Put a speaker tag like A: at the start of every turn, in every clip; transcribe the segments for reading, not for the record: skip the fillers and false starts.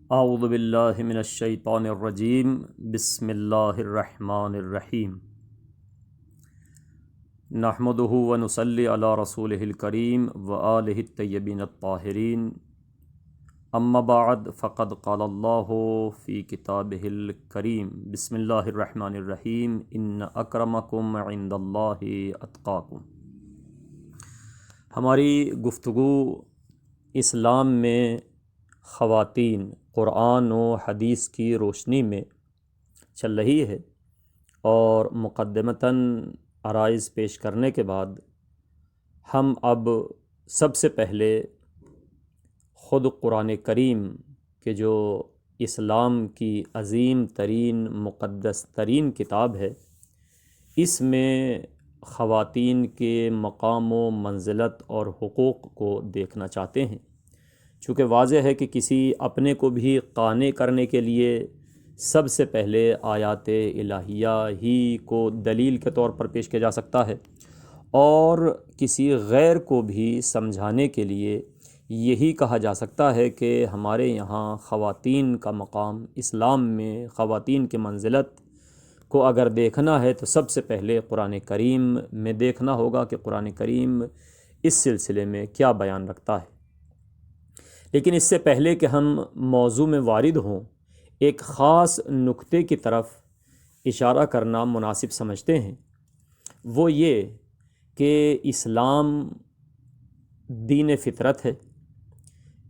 A: اعوذ باللہ من الشیطان الرجیم بسم اللہ الرحمن الرحیم نحمدہ ونصلی علی رسولہ الکریم وآلہ الطیبین الطاہرین اما بعد فقد قال اللہ فی کتابہ الکریم بسم اللہ الرحمن الرحیم ان اکرمکم عند اللہ اتقاکم۔ ہماری گفتگو اسلام میں خواتین قرآن و حدیث کی روشنی میں چل رہی ہے، اور مقدمتاً عرائض پیش کرنے کے بعد ہم اب سب سے پہلے خود قرآن کریم کے جو اسلام کی عظیم ترین مقدس ترین کتاب ہے، اس میں خواتین کے مقام و منزلت اور حقوق کو دیکھنا چاہتے ہیں۔ چونکہ واضح ہے کہ کسی اپنے کو بھی قانع کرنے کے لیے سب سے پہلے آیات الہیہ ہی کو دلیل کے طور پر پیش کیا جا سکتا ہے، اور کسی غیر کو بھی سمجھانے کے لیے یہی کہا جا سکتا ہے کہ ہمارے یہاں خواتین کا مقام، اسلام میں خواتین کی منزلت کو اگر دیکھنا ہے تو سب سے پہلے قرآن کریم میں دیکھنا ہوگا کہ قرآن کریم اس سلسلے میں کیا بیان رکھتا ہے۔ لیکن اس سے پہلے کہ ہم موضوع میں وارد ہوں، ایک خاص نقطے کی طرف اشارہ کرنا مناسب سمجھتے ہیں، وہ یہ کہ اسلام دین فطرت ہے۔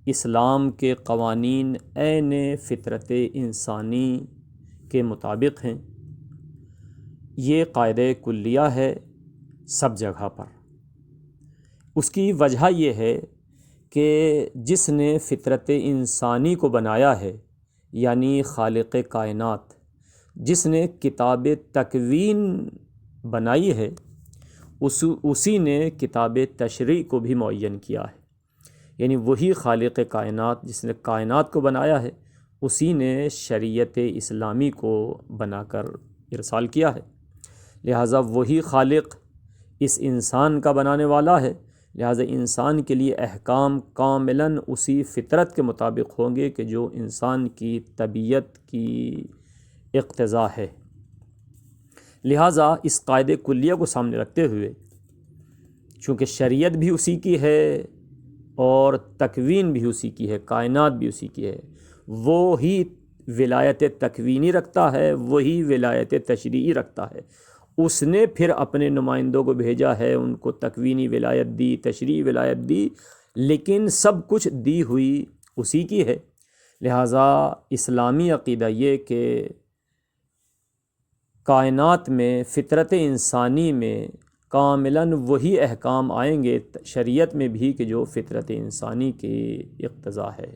A: اسلام کے قوانین عین فطرت انسانی کے مطابق ہیں۔ یہ قاعدہ کلیہ ہے سب جگہ پر۔ اس کی وجہ یہ ہے کہ جس نے فطرت انسانی کو بنایا ہے، یعنی خالق کائنات، جس نے کتاب تکوین بنائی ہے، اسی نے کتاب تشریع کو بھی معین کیا ہے۔ یعنی وہی خالق کائنات جس نے کائنات کو بنایا ہے، اسی نے شریعت اسلامی کو بنا کر ارسال کیا ہے۔ لہٰذا وہی خالق اس انسان کا بنانے والا ہے، لہٰذا انسان کے لیے احکام کاملاً اسی فطرت کے مطابق ہوں گے کہ جو انسان کی طبیعت کی اقتضا ہے۔ لہٰذا اس قاعدے کلیہ کو سامنے رکھتے ہوئے، چونکہ شریعت بھی اسی کی ہے اور تکوین بھی اسی کی ہے، کائنات بھی اسی کی ہے، وہی ولایت تکوینی رکھتا ہے، وہی ولایت تشریعی رکھتا ہے۔ اس نے پھر اپنے نمائندوں کو بھیجا ہے، ان کو تکوینی ولایت دی، تشریعی ولایت دی، لیکن سب کچھ دی ہوئی اسی کی ہے۔ لہٰذا اسلامی عقیدہ یہ کہ کائنات میں فطرت انسانی میں کاملاً وہی احکام آئیں گے شریعت میں بھی کہ جو فطرت انسانی کی اقتضا ہے۔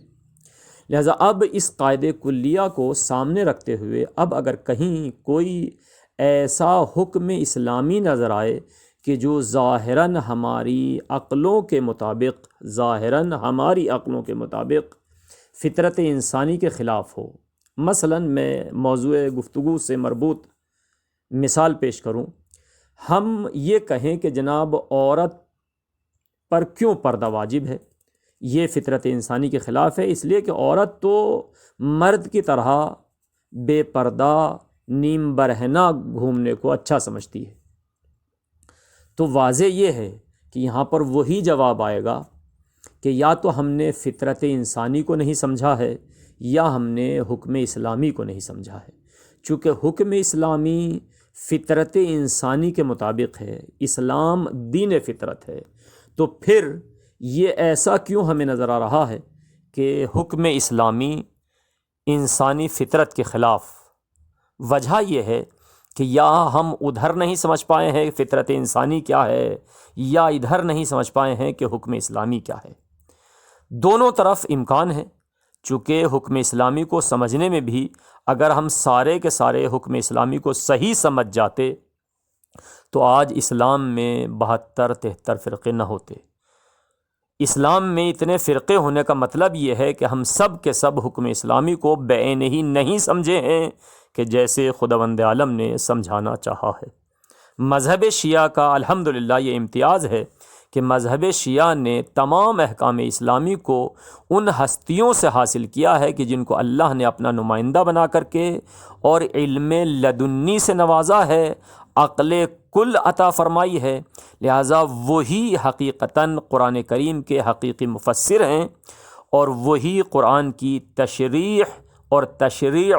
A: لہٰذا اب اس قاعدے کلیہ کو سامنے رکھتے ہوئے اب اگر کہیں کوئی ایسا حکم اسلامی نظر آئے کہ جو ظاہراً ہماری عقلوں کے مطابق فطرت انسانی کے خلاف ہو، مثلاً میں موضوع گفتگو سے مربوط مثال پیش کروں، ہم یہ کہیں کہ جناب عورت پر کیوں پردہ واجب ہے؟ یہ فطرت انسانی کے خلاف ہے، اس لیے کہ عورت تو مرد کی طرح بے پردہ نیم برہنہ گھومنے کو اچھا سمجھتی ہے۔ تو واضح یہ ہے کہ یہاں پر وہی جواب آئے گا کہ یا تو ہم نے فطرت انسانی کو نہیں سمجھا ہے، یا ہم نے حکم اسلامی کو نہیں سمجھا ہے۔ چونکہ حکم اسلامی فطرت انسانی کے مطابق ہے، اسلام دین فطرت ہے، تو پھر یہ ایسا کیوں ہمیں نظر آ رہا ہے کہ حکم اسلامی انسانی فطرت کے خلاف؟ وجہ یہ ہے کہ یا ہم ادھر نہیں سمجھ پائے ہیں فطرت انسانی کیا ہے، یا ادھر نہیں سمجھ پائے ہیں کہ حکم اسلامی کیا ہے۔ دونوں طرف امکان ہے، چونکہ حکم اسلامی کو سمجھنے میں بھی اگر ہم سارے کے سارے حکم اسلامی کو صحیح سمجھ جاتے تو آج اسلام میں 72-73 فرقے نہ ہوتے۔ اسلام میں اتنے فرقے ہونے کا مطلب یہ ہے کہ ہم سب کے سب حکم اسلامی کو بعینہ ہی نہیں سمجھے ہیں کہ جیسے خداوند عالم نے سمجھانا چاہا ہے۔ مذہب شیعہ کا الحمدللہ یہ امتیاز ہے کہ مذہب شیعہ نے تمام احکام اسلامی کو ان ہستیوں سے حاصل کیا ہے کہ جن کو اللہ نے اپنا نمائندہ بنا کر کے اور علم لدنی سے نوازا ہے، عقل کل عطا فرمائی ہے، لہٰذا وہی حقیقتاً قرآن کریم کے حقیقی مفسر ہیں، اور وہی قرآن کی تشریح اور تشریع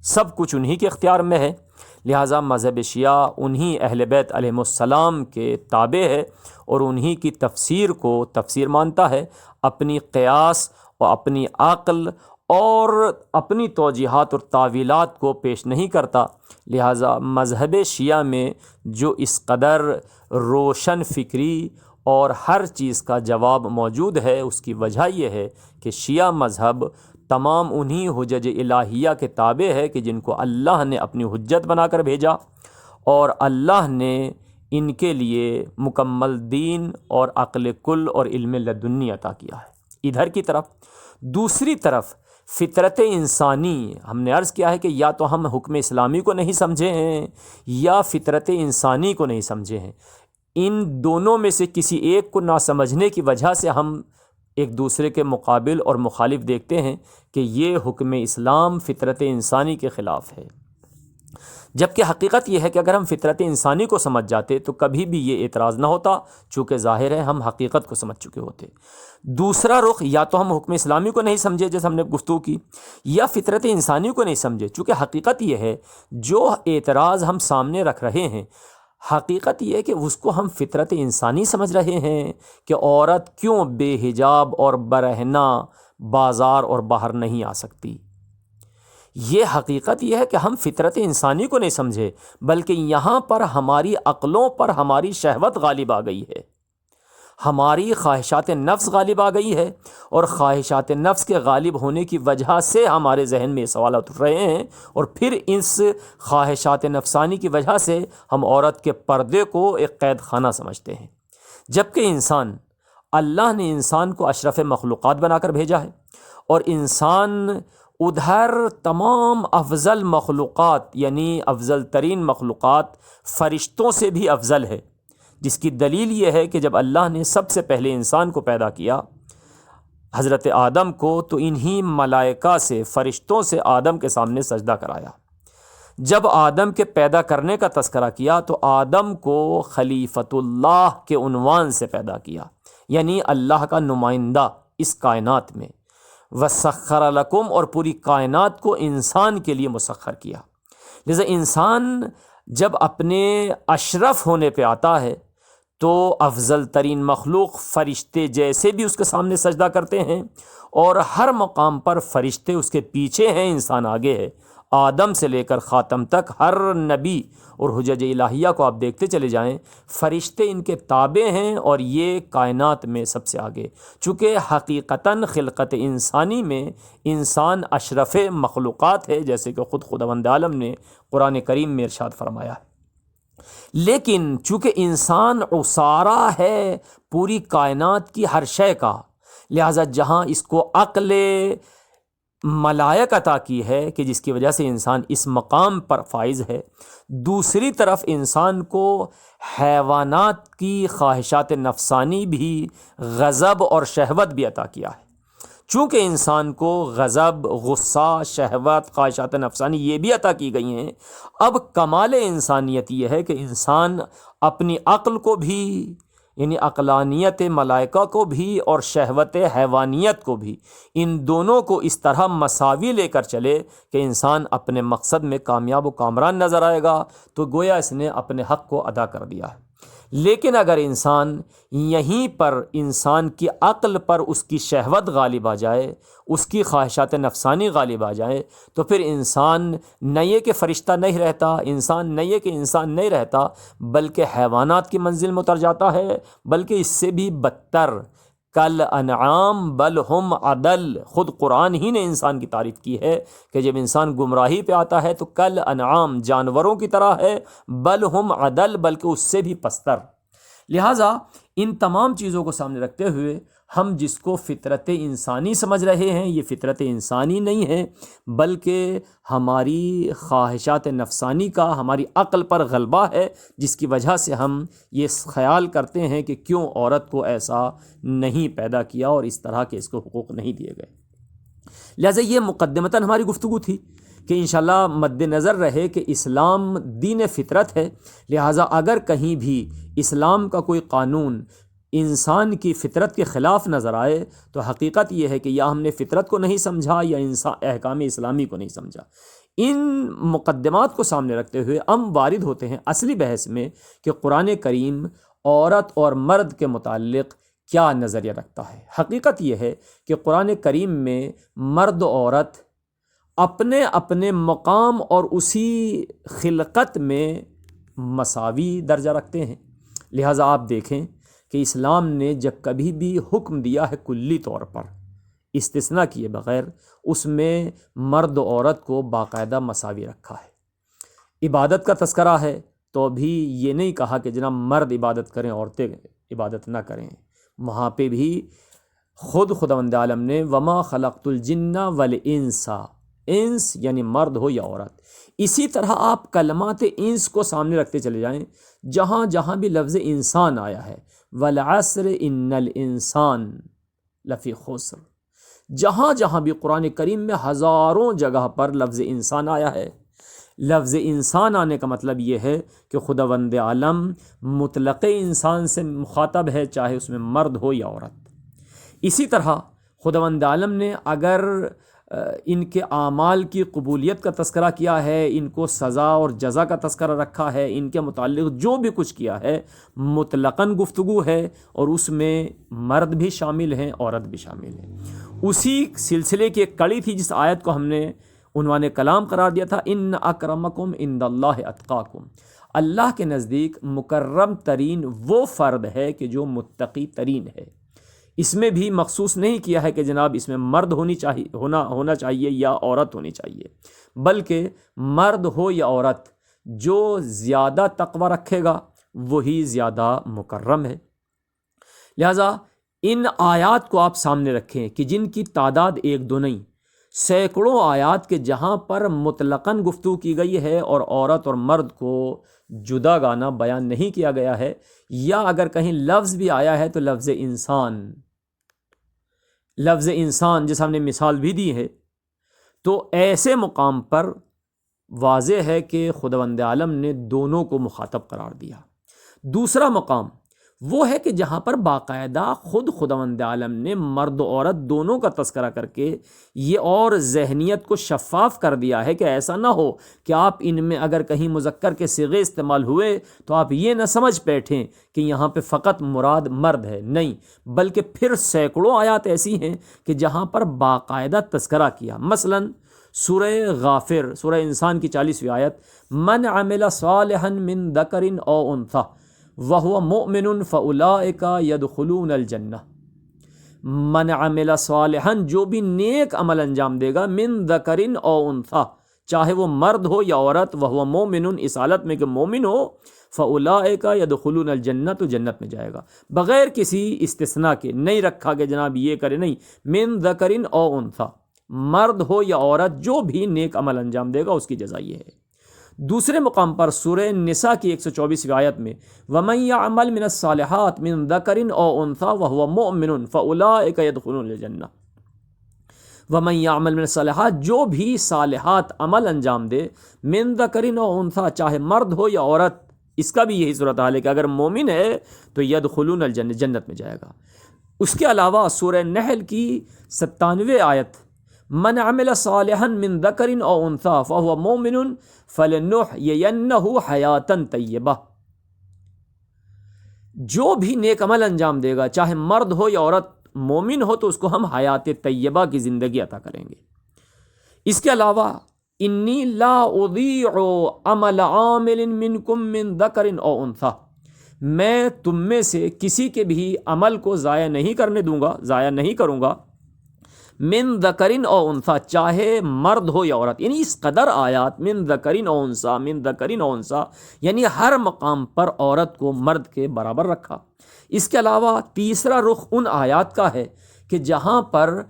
A: سب کچھ انہی کے اختیار میں ہے۔ لہٰذا مذہب شیعہ انہی اہل بیت علیہم السلام کے تابع ہے اور انہی کی تفسیر کو تفسیر مانتا ہے، اپنی قیاس اور اپنی عقل اور اپنی توجیحات اور تعویلات کو پیش نہیں کرتا۔ لہٰذا مذہب شیعہ میں جو اس قدر روشن فکری اور ہر چیز کا جواب موجود ہے، اس کی وجہ یہ ہے کہ شیعہ مذہب تمام انہی حجج الہیہ کے تابع ہے کہ جن کو اللہ نے اپنی حجت بنا کر بھیجا، اور اللہ نے ان کے لیے مکمل دین اور عقل کل اور علم لدنی عطا کیا ہے۔ ادھر کی طرف دوسری طرف فطرت انسانی، ہم نے عرض کیا ہے کہ یا تو ہم حکم اسلامی کو نہیں سمجھے ہیں یا فطرت انسانی کو نہیں سمجھے ہیں، ان دونوں میں سے کسی ایک کو نہ سمجھنے کی وجہ سے ہم ایک دوسرے کے مقابل اور مخالف دیکھتے ہیں کہ یہ حکم اسلام فطرت انسانی کے خلاف ہے، جبکہ حقیقت یہ ہے کہ اگر ہم فطرت انسانی کو سمجھ جاتے تو کبھی بھی یہ اعتراض نہ ہوتا، چونکہ ظاہر ہے ہم حقیقت کو سمجھ چکے ہوتے۔ دوسرا رخ، یا تو ہم حکم اسلامی کو نہیں سمجھے جیسے ہم نے گفتگو کی، یا فطرت انسانی کو نہیں سمجھے، چونکہ حقیقت یہ ہے جو اعتراض ہم سامنے رکھ رہے ہیں، حقیقت یہ ہے کہ اس کو ہم فطرت انسانی سمجھ رہے ہیں کہ عورت کیوں بے حجاب اور برہنہ بازار اور باہر نہیں آ سکتی۔ یہ حقیقت یہ ہے کہ ہم فطرت انسانی کو نہیں سمجھے، بلکہ یہاں پر ہماری عقلوں پر ہماری شہوت غالب آ گئی ہے، ہماری خواہشات نفس غالب آ گئی ہے، اور خواہشات نفس کے غالب ہونے کی وجہ سے ہمارے ذہن میں یہ سوالات اٹھ رہے ہیں، اور پھر اس خواہشات نفسانی کی وجہ سے ہم عورت کے پردے کو ایک قید خانہ سمجھتے ہیں، جبکہ اللہ نے انسان کو اشرف مخلوقات بنا کر بھیجا ہے، اور انسان ادھر تمام افضل مخلوقات یعنی افضل ترین مخلوقات فرشتوں سے بھی افضل ہے، جس کی دلیل یہ ہے کہ جب اللہ نے سب سے پہلے انسان کو پیدا کیا، حضرت آدم کو، تو انہی ملائکہ سے، فرشتوں سے آدم کے سامنے سجدہ کرایا۔ جب آدم کے پیدا کرنے کا تذکرہ کیا تو آدم کو خلیفۃ اللہ کے عنوان سے پیدا کیا، یعنی اللہ کا نمائندہ اس کائنات میں، وَسَخَّرَ لَكُمْ، اور پوری کائنات کو انسان کے لیے مسخر کیا۔ لذا انسان جب اپنے اشرف ہونے پہ آتا ہے تو افضل ترین مخلوق فرشتے جیسے بھی اس کے سامنے سجدہ کرتے ہیں، اور ہر مقام پر فرشتے اس کے پیچھے ہیں، انسان آگے ہے۔ آدم سے لے کر خاتم تک ہر نبی اور حجج الہیہ کو آپ دیکھتے چلے جائیں، فرشتے ان کے تابع ہیں، اور یہ کائنات میں سب سے آگے، چونکہ حقیقتاً خلقت انسانی میں انسان اشرف مخلوقات ہے، جیسے کہ خود خداوند عالم نے قرآن کریم میں ارشاد فرمایا ہے۔ لیکن چونکہ انسان عصارہ ہے پوری کائنات کی ہر شے کا، لہٰذا جہاں اس کو عقل ملائک عطا کی ہے کہ جس کی وجہ سے انسان اس مقام پر فائز ہے، دوسری طرف انسان کو حیوانات کی خواہشات نفسانی بھی، غضب اور شہوت بھی عطا کیا ہے۔ چونکہ انسان کو غضب، غصہ، شہوت، خواہشات نفسانی یہ بھی عطا کی گئی ہیں، اب کمال انسانیت یہ ہے کہ انسان اپنی عقل کو بھی، یعنی عقلانیت ملائکہ کو بھی اور شہوت حیوانیت کو بھی، ان دونوں کو اس طرح مساوی لے کر چلے کہ انسان اپنے مقصد میں کامیاب و کامران نظر آئے گا، تو گویا اس نے اپنے حق کو ادا کر دیا ہے۔ لیکن اگر انسان یہیں پر انسان کی عقل پر اس کی شہوت غالب آ جائے، اس کی خواہشات نفسانی غالب آ جائے، تو پھر انسان نہ یہ کہ فرشتہ نہیں رہتا، انسان نہ یہ کہ انسان نہیں رہتا، بلکہ حیوانات کی منزل میں اتر جاتا ہے، بلکہ اس سے بھی بدتر، کل انعام بل ہم اضل۔ خود قرآن ہی نے انسان کی تعریف کی ہے کہ جب انسان گمراہی پہ آتا ہے تو کل انعام، جانوروں کی طرح ہے، بل ہم اضل، بلکہ اس سے بھی پستر۔ لہٰذا ان تمام چیزوں کو سامنے رکھتے ہوئے ہم جس کو فطرت انسانی سمجھ رہے ہیں یہ فطرت انسانی نہیں ہے، بلکہ ہماری خواہشات نفسانی کا ہماری عقل پر غلبہ ہے، جس کی وجہ سے ہم یہ خیال کرتے ہیں کہ کیوں عورت کو ایسا نہیں پیدا کیا اور اس طرح کے اس کو حقوق نہیں دیے گئے۔ لہٰذا یہ مقدمتاً ہماری گفتگو تھی کہ انشاءاللہ مد نظر رہے کہ اسلام دین فطرت ہے، لہٰذا اگر کہیں بھی اسلام کا کوئی قانون انسان کی فطرت کے خلاف نظر آئے تو حقیقت یہ ہے کہ یا ہم نے فطرت کو نہیں سمجھا یا احکام اسلامی کو نہیں سمجھا۔ ان مقدمات کو سامنے رکھتے ہوئے ہم وارد ہوتے ہیں اصلی بحث میں کہ قرآن کریم عورت اور مرد کے متعلق کیا نظریہ رکھتا ہے۔ حقیقت یہ ہے کہ قرآن کریم میں مرد و عورت اپنے اپنے مقام اور اسی خلقت میں مساوی درجہ رکھتے ہیں، لہٰذا آپ دیکھیں کہ اسلام نے جب کبھی بھی حکم دیا ہے کلی طور پر استثناء کیے بغیر، اس میں مرد و عورت کو باقاعدہ مساوی رکھا ہے۔ عبادت کا تذکرہ ہے تو بھی یہ نہیں کہا کہ جناب مرد عبادت کریں عورتیں عبادت نہ کریں، وہاں پہ بھی خداوند عالم نے وما خلقت الجن والانس، انس یعنی مرد ہو یا عورت۔ اسی طرح آپ کلمات انس کو سامنے رکھتے چلے جائیں، جہاں جہاں بھی لفظ انسان آیا ہے والعصر ان الانسان لفی خسر، جہاں جہاں بھی قرآن کریم میں ہزاروں جگہ پر لفظ انسان آیا ہے، لفظ انسان آنے کا مطلب یہ ہے کہ خداوند عالم مطلق انسان سے مخاطب ہے، چاہے اس میں مرد ہو یا عورت۔ اسی طرح خداوند عالم نے اگر ان کے اعمال کی قبولیت کا تذکرہ کیا ہے، ان کو سزا اور جزا کا تذکرہ رکھا ہے، ان کے متعلق جو بھی کچھ کیا ہے مطلقاً گفتگو ہے، اور اس میں مرد بھی شامل ہیں عورت بھی شامل ہیں۔ اسی سلسلے کی ایک کڑی تھی جس آیت کو ہم نے عنوان کلام قرار دیا تھا، ان اکرمکم عند اللہ اتقاکم، اللہ کے نزدیک مکرم ترین وہ فرد ہے کہ جو متقی ترین ہے۔ اس میں بھی مخصوص نہیں کیا ہے کہ جناب اس میں مرد ہونا چاہیے یا عورت ہونی چاہیے، بلکہ مرد ہو یا عورت جو زیادہ تقوی رکھے گا وہی زیادہ مکرم ہے۔ لہٰذا ان آیات کو آپ سامنے رکھیں کہ جن کی تعداد ایک دو نہیں، سینکڑوں آیات کے جہاں پر مطلقاً گفتگو کی گئی ہے اور عورت اور مرد کو جدا گانا بیان نہیں کیا گیا ہے، یا اگر کہیں لفظ بھی آیا ہے تو لفظ انسان جس ہم نے مثال بھی دی ہے، تو ایسے مقام پر واضح ہے کہ خداوند عالم نے دونوں کو مخاطب قرار دیا۔ دوسرا مقام وہ ہے کہ جہاں پر باقاعدہ خداوند عالم نے مرد و عورت دونوں کا تذکرہ کر کے یہ اور ذہنیت کو شفاف کر دیا ہے کہ ایسا نہ ہو کہ آپ ان میں اگر کہیں مذکر کے صیغے استعمال ہوئے تو آپ یہ نہ سمجھ بیٹھیں کہ یہاں پہ فقط مراد مرد ہے، نہیں، بلکہ پھر سینکڑوں آیات ایسی ہیں کہ جہاں پر باقاعدہ تذکرہ کیا۔ مثلا سورہ غافر، سورہ انسان کی 40ویں آیت، من عمل صالحا من ذکر او انثی وَهُوَ مُؤْمِنٌ فَأُولَٰئِكَ يَدْخُلُونَ الْجَنَّةَ، من عمل صالحا جو بھی نیک عمل انجام دے گا، من ذکر او انثی چاہے وہ مرد ہو یا عورت، وَهُوَ مُؤْمِنٌ اس حالت میں کہ مومن ہو، فَأُولَٰئِكَ يَدْخُلُونَ الْجَنَّةَ تو جنت میں جائے گا، بغیر کسی استثناء کے نہیں رکھا کہ جناب یہ کرے، نہیں، من ذکر او انثی مرد ہو یا عورت جو بھی نیک عمل انجام دے گا اس کی جزا یہ ہے۔ دوسرے مقام پر سورہ نساء کی 124ویں آیت میں وَمَن يَعْمَلْ مِنَ الصَّالِحَاتِ مِن ذَكَرٍ أَوْ أُنثَىٰ وَهُوَ مُؤْمِنٌ فَأُولَٰئِكَ يَدْخُلُونَ الْجَنَّةَ، وَمَن يَعْمَلْ مِنَ الصَّالِحَاتِ جو بھی صالحات عمل انجام دے، من ذَكَرٍ أَوْ أُنثَىٰ چاہے مرد ہو یا عورت، اس کا بھی یہی صورتحال ہے کہ اگر مومن ہے تو يَدْخُلُونَ الْجَنَّةَ جنت میں جائے گا۔ اس کے علاوہ سورہ نحل کی 97ویں آیت، من عمل صالحا من ذکر او انثی فهو مؤمن فلنحینہ حیاتا طیبہ، جو بھی نیک عمل انجام دے گا چاہے مرد ہو یا عورت، مومن ہو تو اس کو ہم حیات طیبہ کی زندگی عطا کریں گے۔ اس کے علاوہ انی لا اضیع عمل عامل منکم من ذکر او انثی، میں تم میں سے کسی کے بھی عمل کو ضائع نہیں کرنے دوں گا، ضائع نہیں کروں گا، من ذکرن او انثیٰ، چاہے مرد ہو یا عورت، یعنی اس قدر آیات من ذکرن او انثیٰ، من ذکرن او انثیٰ، یعنی ہر مقام پر عورت کو مرد کے برابر رکھا۔ اس کے علاوہ تیسرا رخ ان آیات کا ہے کہ جہاں پر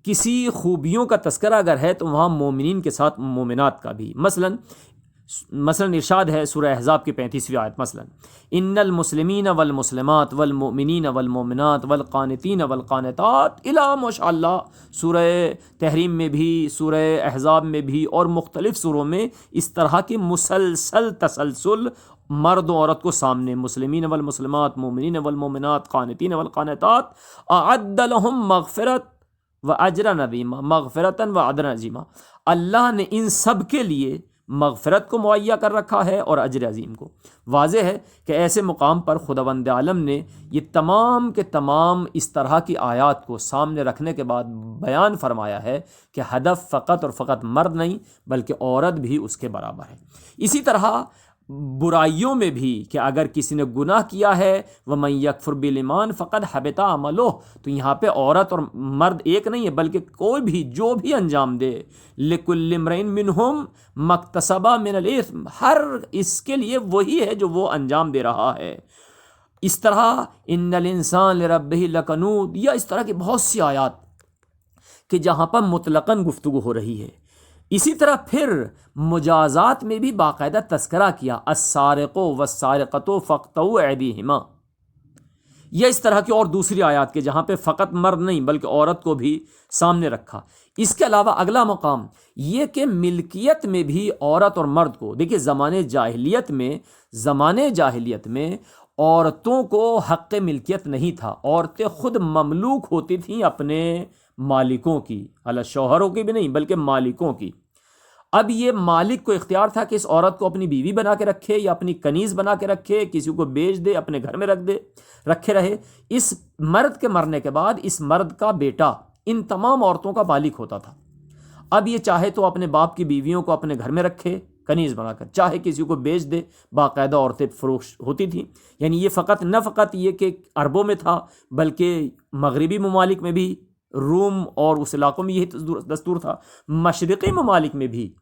A: کسی خوبیوں کا تذکرہ اگر ہے تو وہاں مومنین کے ساتھ مومنات کا بھی، مثلاً ارشاد ہے سورہ احزاب کی 35ویں آیت، مثلاً ان المسلمین والمسلمات والمؤمنین والمؤمنات والقانتین والقانتات الی ماشاء اللہ، سورہ تحریم میں بھی، سورہ احزاب میں بھی اور مختلف سوروں میں اس طرح کی مسلسل تسلسل مرد و عورت کو سامنے، مسلمین والمسلمات، مومنین والمؤمنات، قانتین والقانتات، اعد لهم مغفرت و اجرا عظیما، مغفرتا و اجرا عظیما، اللہ نے ان سب کے لیے مغفرت کو مہیا کر رکھا ہے اور اجر عظیم کو۔ واضح ہے کہ ایسے مقام پر خداوند عالم نے یہ تمام کے تمام اس طرح کی آیات کو سامنے رکھنے کے بعد بیان فرمایا ہے کہ ہدف فقط اور فقط مرد نہیں بلکہ عورت بھی اس کے برابر ہے۔ اسی طرح برائیوں میں بھی کہ اگر کسی نے گناہ کیا ہے وَمَن يَكْفُرْ بِالْإِيمَانِ فَقَدْ حَبِطَ عَمَلُهُ، تو یہاں پہ عورت اور مرد ایک نہیں ہے بلکہ کوئی بھی جو بھی انجام دے، لِكُلِّ امْرِئٍ مِّنْهُمْ مَا اكْتَسَبَ مِنَ الْإِثْمِ، ہر اس کے لیے وہی ہے جو وہ انجام دے رہا ہے۔ اس طرح ان الانسان لربہ لکنود، یا اس طرح کی بہت سی آیات کہ جہاں پر مطلقاً گفتگو ہو رہی ہے۔ اسی طرح پھر مجازات میں بھی باقاعدہ تذکرہ کیا، السارق والسارقۃ فاقطعوا ایدیہما، یا اس طرح کی اور دوسری آیات کے جہاں پہ فقط مرد نہیں بلکہ عورت کو بھی سامنے رکھا۔ اس کے علاوہ اگلا مقام یہ کہ ملکیت میں بھی عورت اور مرد کو، دیکھیے زمانے جاہلیت میں عورتوں کو حق ملکیت نہیں تھا، عورتیں خود مملوک ہوتی تھیں اپنے مالکوں کی، علی شوہروں کی بھی نہیں بلکہ مالکوں کی۔ اب یہ مالک کو اختیار تھا کہ اس عورت کو اپنی بیوی بنا کے رکھے یا اپنی کنیز بنا کے رکھے، کسی کو بیچ دے، اپنے گھر میں رکھے رہے۔ اس مرد کے مرنے کے بعد اس مرد کا بیٹا ان تمام عورتوں کا مالک ہوتا تھا۔ اب یہ چاہے تو اپنے باپ کی بیویوں کو اپنے گھر میں رکھے کنیز بنا کر، چاہے کسی کو بیچ دے، باقاعدہ عورتیں فروخت ہوتی تھیں۔ یعنی یہ نہ فقط یہ کہ عربوں میں تھا بلکہ مغربی ممالک میں بھی، روم اور اس علاقوں میں یہی دستور تھا، مشرقی ممالک میں بھی،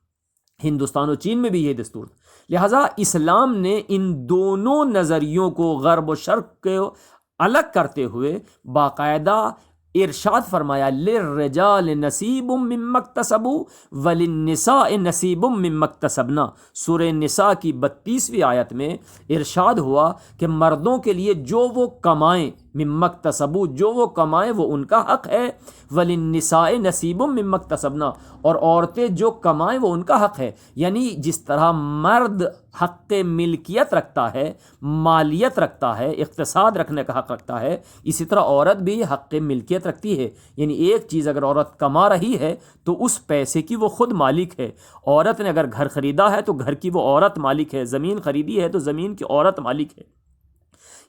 A: ہندوستان و چین میں بھی یہی دستور تھا۔ لہٰذا اسلام نے ان دونوں نظریوں کو غرب و شرق کو الگ کرتے ہوئے باقاعدہ ارشاد فرمایا للرجال نصیب مما اکتسبوا وللنساء نصیب مما اکتسبنا۔ سورہ نساء کی 32ویں آیت میں ارشاد ہوا کہ مردوں کے لیے جو وہ کمائیں، مما اکتسبوا، جو وہ کمائیں وہ ان کا حق ہے، وللنساء نصیب مما اکتسبنا، اور عورتیں جو کمائیں وہ ان کا حق ہے۔ یعنی جس طرح مرد حق ملکیت رکھتا ہے، مالیت رکھتا ہے، اقتصاد رکھنے کا حق رکھتا ہے، اسی طرح عورت بھی حق ملکیت رکھتی ہے۔ یعنی ایک چیز اگر عورت کما رہی ہے تو اس پیسے کی وہ خود مالک ہے۔ عورت نے اگر گھر خریدا ہے تو گھر کی وہ عورت مالک ہے، زمین خریدی ہے تو زمین کی عورت مالک ہے۔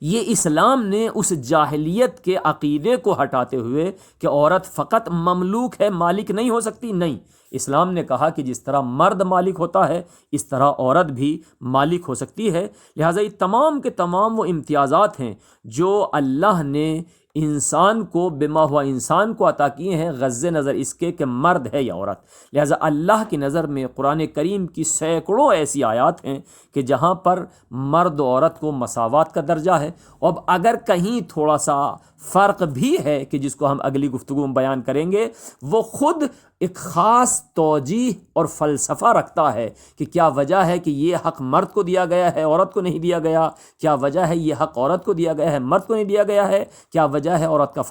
A: یہ اسلام نے اس جاہلیت کے عقیدے کو ہٹاتے ہوئے کہ عورت فقط مملوک ہے، مالک نہیں ہو سکتی، نہیں، اسلام نے کہا کہ جس طرح مرد مالک ہوتا ہے اس طرح عورت بھی مالک ہو سکتی ہے۔ لہٰذا یہ تمام کے تمام وہ امتیازات ہیں جو اللہ نے انسان کو بما ہوا انسان کو عطا کیے ہیں، غض نظر اس کے کہ مرد ہے یا عورت۔ لہٰذا اللہ کی نظر میں قرآن کریم کی سینکڑوں ایسی آیات ہیں کہ جہاں پر مرد و عورت کو مساوات کا درجہ ہے۔ اب اگر کہیں تھوڑا سا فرق بھی ہے کہ جس کو ہم اگلی گفتگو میں بیان کریں گے، وہ خود ایک خاص توجیہ اور فلسفہ رکھتا ہے کہ کیا وجہ ہے کہ یہ حق مرد کو دیا گیا ہے عورت کو نہیں دیا گیا، کیا وجہ ہے یہ حق عورت کو دیا گیا ہے مرد کو نہیں دیا گیا ہے، کیا وجہ ہے عورت کا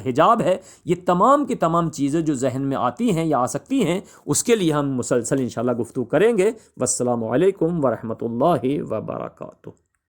A: حجاب ہے۔ یہ تمام کی تمام چیزیں جو ذہن میں آتی ہیں یا آ سکتی ہیں اس کے لیے ہم مسلسل انشاءاللہ گفتگو کریں گے۔ والسلام علیکم ورحمۃ اللہ وبرکاتہ۔